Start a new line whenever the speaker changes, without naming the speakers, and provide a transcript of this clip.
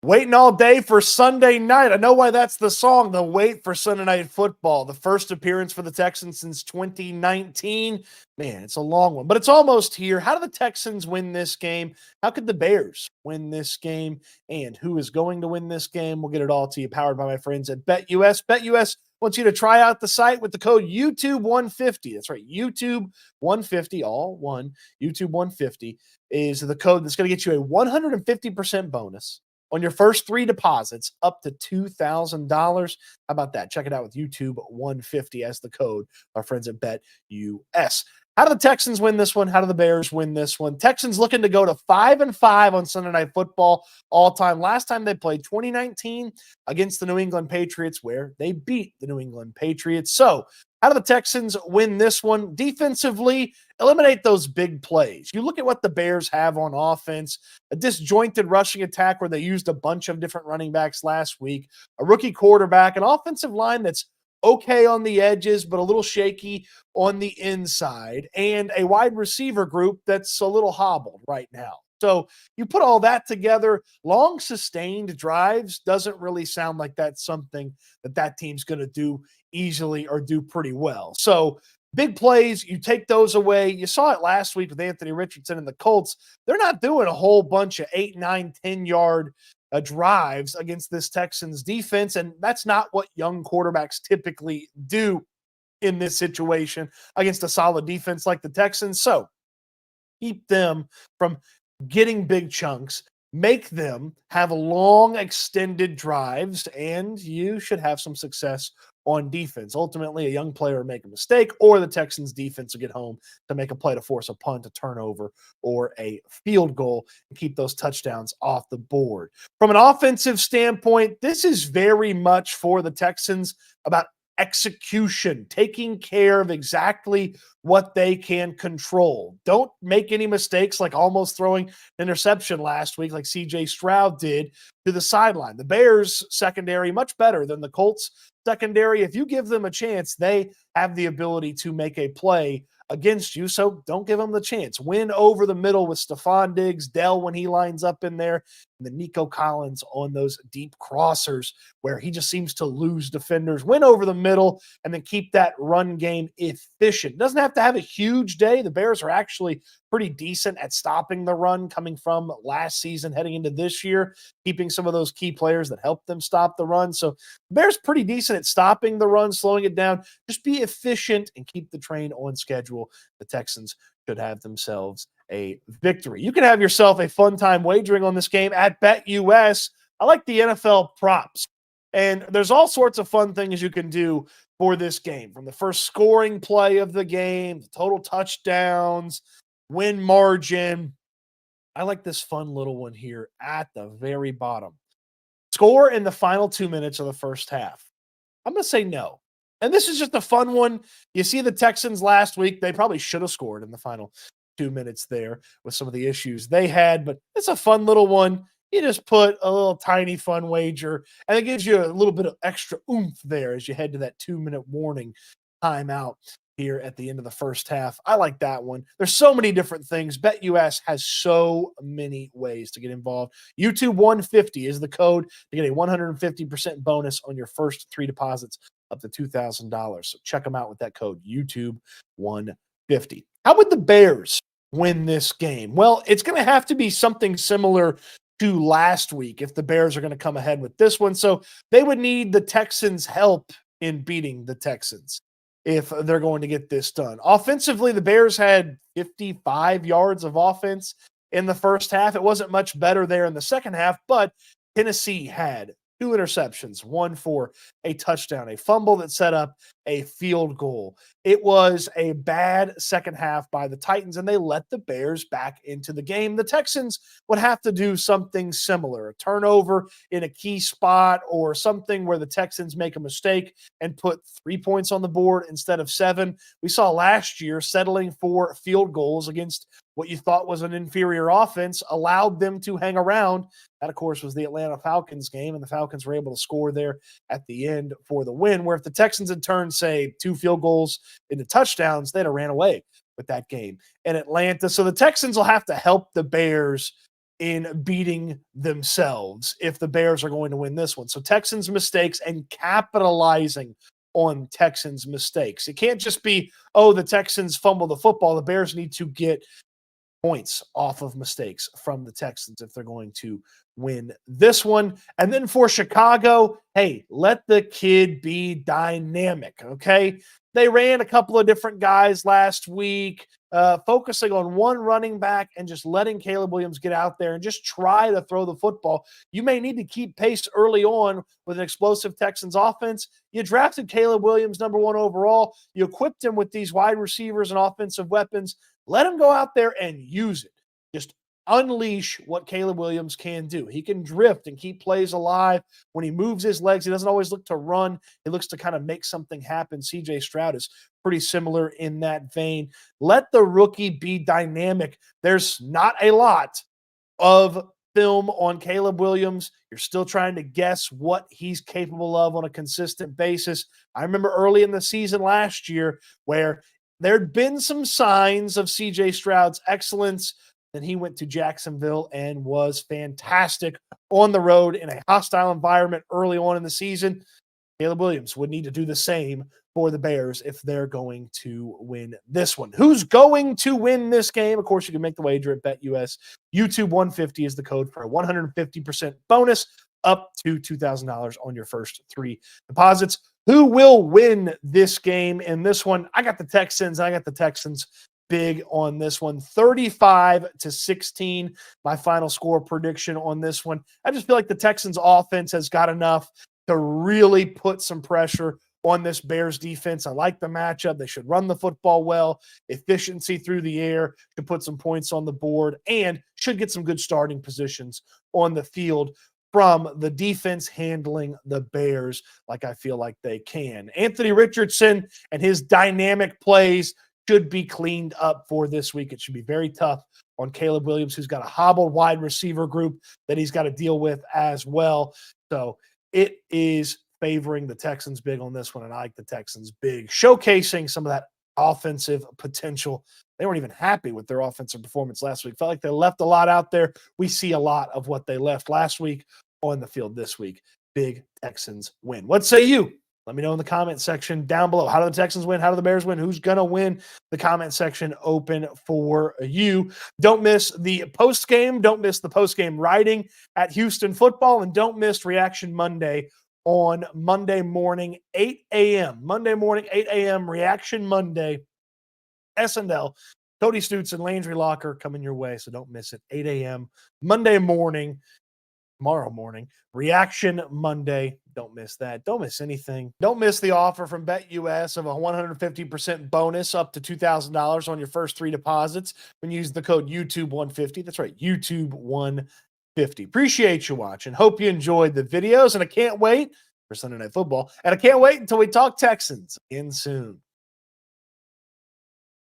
Waiting all day for Sunday night. I know why that's the song, the wait for Sunday Night Football. The first appearance for the Texans since 2019. Man, it's a long one, but it's almost here. How do the Texans win this game? How could the Bears win this game? And who is going to win this game? We'll get it all to you, powered by my friends at BetUS. BetUS wants you to try out the site with the code YouTube150. That's right, YouTube150, all one. YouTube150 is the code that's going to get you a 150% bonus on your first three deposits up to $2,000. How about that? Check it out with YouTube 150 as the code. Our friends at BetUS. How do the Texans win this one? How do the Bears win this one? Texans looking to go to 5-5 on Sunday Night Football all time. Last time they played 2019 against the New England Patriots, where they beat the New England Patriots. So how do the Texans win this one? Defensively, eliminate those big plays. You look at what the Bears have on offense, a disjointed rushing attack where they used a bunch of different running backs last week, a rookie quarterback, an offensive line that's okay on the edges, but a little shaky on the inside, and a wide receiver group that's a little hobbled right now. So you put all that together, long sustained drives doesn't really sound like that's something that team's going to do easily or do pretty well. So big plays, you take those away. You saw it last week with Anthony Richardson and the Colts. They're not doing a whole bunch of 8, 9, 10-yard drives against this Texans defense, and that's not what young quarterbacks typically do in this situation against a solid defense like the Texans. So keep them from getting big chunks, make them have long extended drives, and you should have some success on defense. Ultimately, a young player will make a mistake, or the Texans defense will get home to make a play to force a punt, a turnover, or a field goal and keep those touchdowns off the board. From an offensive standpoint, this is very much for the Texans about execution, taking care of exactly what they can control. Don't make any mistakes like almost throwing an interception last week like CJ Stroud did to the sideline. The Bears secondary much better than the Colts secondary. If you give them a chance, they have the ability to make a play against you, so don't give them the chance. Win over the middle with Stefon Diggs, Dell when he lines up in there, and then Nico Collins on those deep crossers where he just seems to lose defenders. Win over the middle and then keep that run game efficient. Doesn't have to have a huge day. The Bears are actually pretty decent at stopping the run coming from last season heading into this year, keeping some of those key players that helped them stop the run. So the Bears pretty decent at stopping the run, slowing it down. Just be efficient and keep the train on schedule. The Texans should have themselves a victory. You can have yourself a fun time wagering on this game at BetUS. I like the NFL props. And there's all sorts of fun things you can do for this game, from the first scoring play of the game, the total touchdowns, win margin. I like this fun little one here at the very bottom. Score in the final 2 minutes of the first half. I'm going to say no. And this is just a fun one. You see the Texans last week, they probably should have scored in the final 2 minutes there with some of the issues they had, but it's a fun little one. You just put a little tiny fun wager, and it gives you a little bit of extra oomph there as you head to that 2-minute warning timeout here at the end of the first half. I like that one. There's so many different things. BetUS has so many ways to get involved. YouTube 150 is the code to get a 150% bonus on your first three deposits up to $2,000. So check them out with that code, YouTube 150. How would the Bears win this game? Well, it's going to have to be something similar to last week if the Bears are going to come ahead with this one. So they would need the Texans' help in beating the Texans if they're going to get this done. Offensively, the Bears had 55 yards of offense in the first half. It wasn't much better there in the second half, but Tennessee had 2 interceptions, 1 for a touchdown, a fumble that set up a field goal. It was a bad second half by the Titans, and they let the Bears back into the game. The Texans would have to do something similar, a turnover in a key spot or something where the Texans make a mistake and put 3 points on the board instead of 7. We saw last year settling for field goals against what you thought was an inferior offense allowed them to hang around. That, of course, was the Atlanta Falcons game, and the Falcons were able to score there at the end for the win, where if the Texans had turned, say, 2 field goals into touchdowns, they'd have ran away with that game in Atlanta. So the Texans will have to help the Bears in beating themselves if the Bears are going to win this one. So Texans mistakes and capitalizing on Texans mistakes. It can't just be, oh, the Texans fumble the football. The Bears need to get points off of mistakes from the Texans if they're going to win this one. And then for Chicago, hey, let the kid be dynamic, okay? They ran a couple of different guys last week, focusing on one running back and just letting Caleb Williams get out there and just try to throw the football. You may need to keep pace early on with an explosive Texans offense. You drafted Caleb Williams #1 overall. You equipped him with these wide receivers and offensive weapons. Let him go out there and use it. Just unleash what Caleb Williams can do. He can drift and keep plays alive. When he moves his legs, he doesn't always look to run. He looks to kind of make something happen. CJ Stroud is pretty similar in that vein. Let the rookie be dynamic. There's not a lot of film on Caleb Williams. You're still trying to guess what he's capable of on a consistent basis. I remember early in the season last year where there'd been some signs of CJ Stroud's excellence. Then he went to Jacksonville and was fantastic on the road in a hostile environment early on in the season. Caleb Williams would need to do the same for the Bears if they're going to win this one. Who's going to win this game? Of course, you can make the wager at BetUS. YouTube 150 is the code for a 150% bonus up to $2,000 on your first 3 deposits. Who will win this game in this one? I got the Texans. I got the Texans big on this one. 35-16, my final score prediction on this one. I just feel like the Texans offense has got enough to really put some pressure on this Bears defense. I like the matchup. They should run the football well. Efficiency through the air should put some points on the board and should get some good starting positions on the field from the defense handling the Bears like I feel like they can. Anthony Richardson and his dynamic plays should be cleaned up for this week. It should be very tough on Caleb Williams, who's got a hobbled wide receiver group that he's got to deal with as well. So it is favoring the Texans big on this one, and I like the Texans big, showcasing some of that offensive potential. They weren't even happy with their offensive performance last week. Felt like they left a lot out there. We see a lot of what they left last week on the field this week. Big Texans win. What say you? Let me know in the comment section down below. How do the Texans win? How do the Bears win? Who's going to win? The comment section open for you. Don't miss the post game. Don't miss the post game writing at Houston Football. And don't miss Reaction Monday on Monday morning, 8 a.m. Monday morning, 8 a.m. Reaction Monday. S&L, Cody Stoots and Landry Locker coming your way. So don't miss it. 8 a.m. Monday morning. Tomorrow morning, Reaction Monday. Don't miss that. Don't miss anything. Don't miss the offer from BetUS of a 150% bonus up to $2,000 on your first 3 deposits when you use the code YouTube150. That's right, YouTube150. Appreciate you watching. Hope you enjoyed the videos, and I can't wait for Sunday Night Football. And I can't wait until we talk Texans again soon.